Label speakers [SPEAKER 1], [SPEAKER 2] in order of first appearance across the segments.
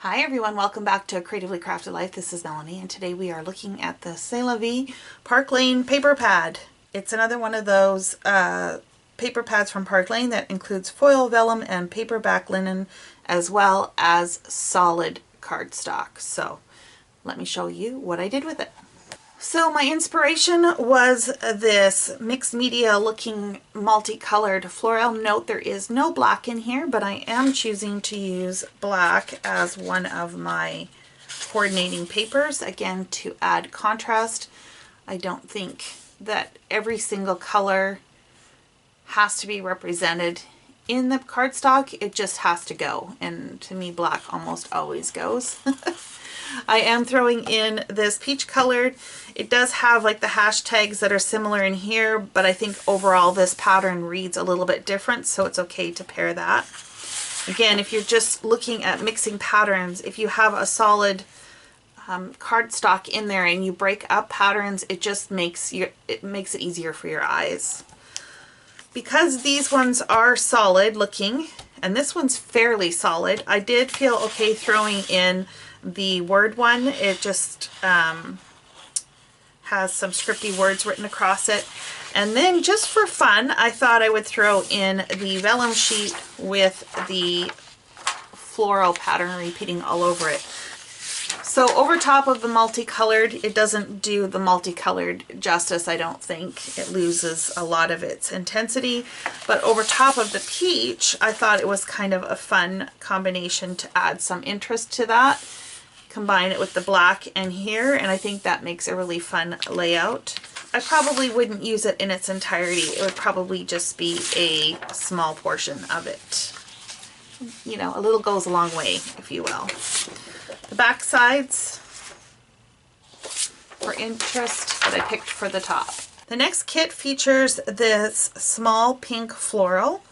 [SPEAKER 1] Hi everyone, welcome back to Creatively Crafted Life. This is Melanie and today we are looking at the C'est La Vie Parklane paper pad. It's another one of those paper pads from Parklane that includes foil, vellum, and paperback linen as well as solid cardstock. So let me show you what I did with it. So my inspiration was this mixed media looking multicolored floral. Note there is no black in here, but I am choosing to use black as one of my coordinating papers, again to add contrast. I don't think that every single color has to be represented in the cardstock. It just has to go, and to me black almost always goes. I am throwing in this peach colored. It does have like the hashtags that are similar in here, but I think overall this pattern reads a little bit different, so it's okay to pair that. Again, if you're just looking at mixing patterns, if you have a solid cardstock in there and you break up patterns, it just makes it easier for your eyes. Because these ones are solid looking, and this one's fairly solid, I did feel okay throwing in the word one. It just has some scripty words written across it. And then just for fun, I thought I would throw in the vellum sheet with the floral pattern repeating all over it. So over top of the multicolored, it doesn't do the multicolored justice, I don't think. It loses a lot of its intensity. But over top of the peach, I thought it was kind of a fun combination to add some interest to that. Combine it with the black and here, and I think that makes a really fun layout. I probably wouldn't use it in its entirety. It would probably just be a small portion of it. You know, a little goes a long way, if you will. The back sides for interest that I picked for the top. The next kit features this small pink floral,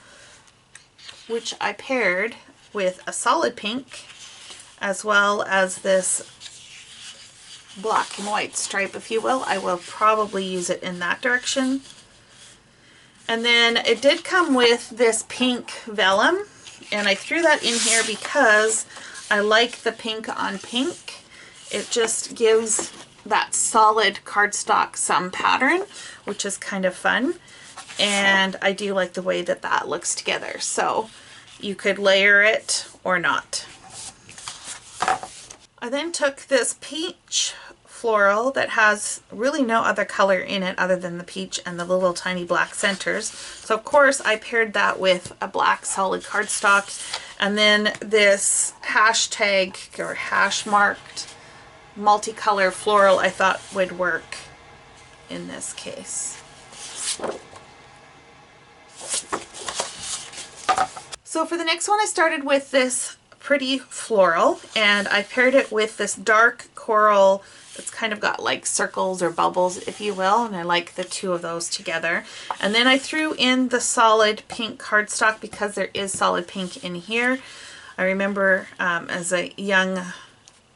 [SPEAKER 1] which I paired with a solid pink, as well as this black and white stripe, if you will. I will probably use it in that direction. And then it did come with this pink vellum, and I threw that in here because I like the pink on pink. It just gives that solid cardstock some pattern, which is kind of fun. And I do like the way that that looks together. So you could layer it or not. I then took this peach floral that has really no other color in it other than the peach and the little tiny black centers. So of course I paired that with a black solid cardstock, and then this hashtag or hash marked multicolor floral I thought would work in this case. So for the next one I started with this pretty floral, and I paired it with this dark coral that's kind of got like circles or bubbles, if you will, and I like the two of those together. And then I threw in the solid pink cardstock because there is solid pink in here. I remember as a young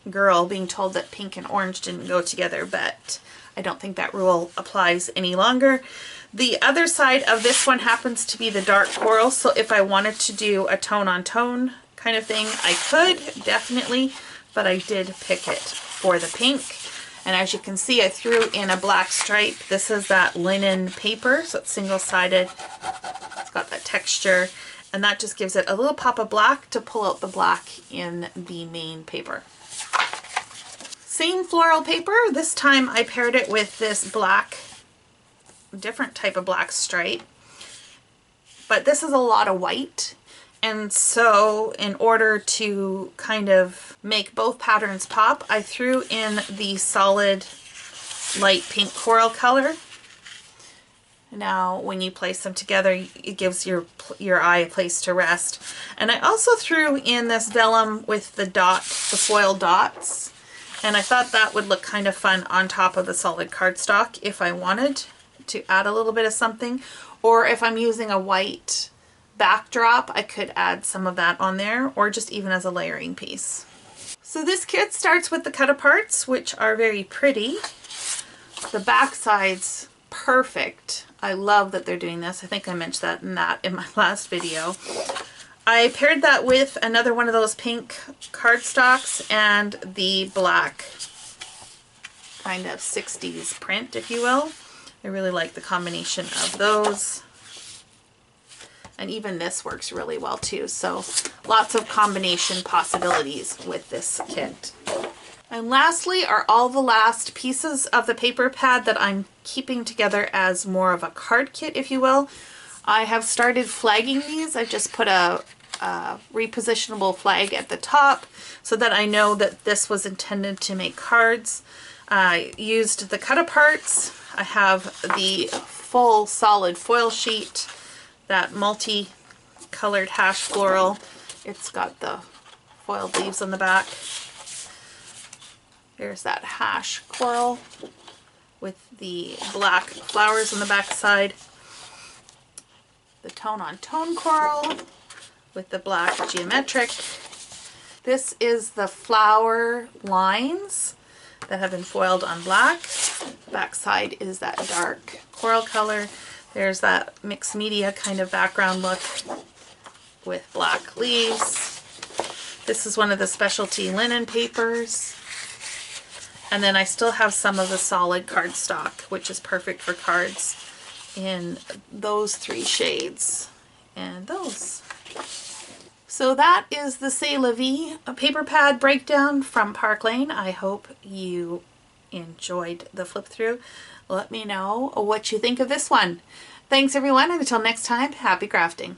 [SPEAKER 1] girl being told that pink and orange didn't go together, but I don't think that rule applies any longer. The other side of this one happens to be the dark coral, so if I wanted to do a tone on tone kind of thing, I could, definitely, but I did pick it for the pink. And as you can see, I threw in a black stripe. This is that linen paper, so it's single-sided. It's got that texture, and that just gives it a little pop of black to pull out the black in the main paper. Same floral paper. This time I paired it with this black, different type of black stripe, but this is a lot of white. And so in order to kind of make both patterns pop, I threw in the solid light pink coral color. Now when you place them together, it gives your eye a place to rest. And I also threw in this vellum with the foil dots, and I thought that would look kind of fun on top of the solid cardstock if I wanted to add a little bit of something, or if I'm using a white backdrop, I could add some of that on there, or just even as a layering piece. So this kit starts with the cut aparts, which are very pretty. The back side's perfect. I love that they're doing this. I think I mentioned that in my last video. I paired that with another one of those pink cardstocks and the black kind of 60s print, if you will. I really like the combination of those. And even this works really well too. So lots of combination possibilities with this kit. And lastly are all the last pieces of the paper pad that I'm keeping together as more of a card kit, if you will. I have started flagging these. I've just put a repositionable flag at the top so that I know that this was intended to make cards. I used the cut aparts. I have the full solid foil sheet, that multi-colored hash floral. It's got the foiled leaves on the back. There's that hash coral with the black flowers on the back side. The tone-on-tone coral with the black geometric. This is the flower lines that have been foiled on black. Back side is that dark coral color. There's that mixed media kind of background look with black leaves. This is one of the specialty linen papers. And then I still have some of the solid cardstock, which is perfect for cards in those 3 shades and those. So that is the C'est La Vie paper pad breakdown from Parklane. I hope you enjoyed the flip through. Let me know what you think of this one. Thanks everyone, and until next time, happy crafting.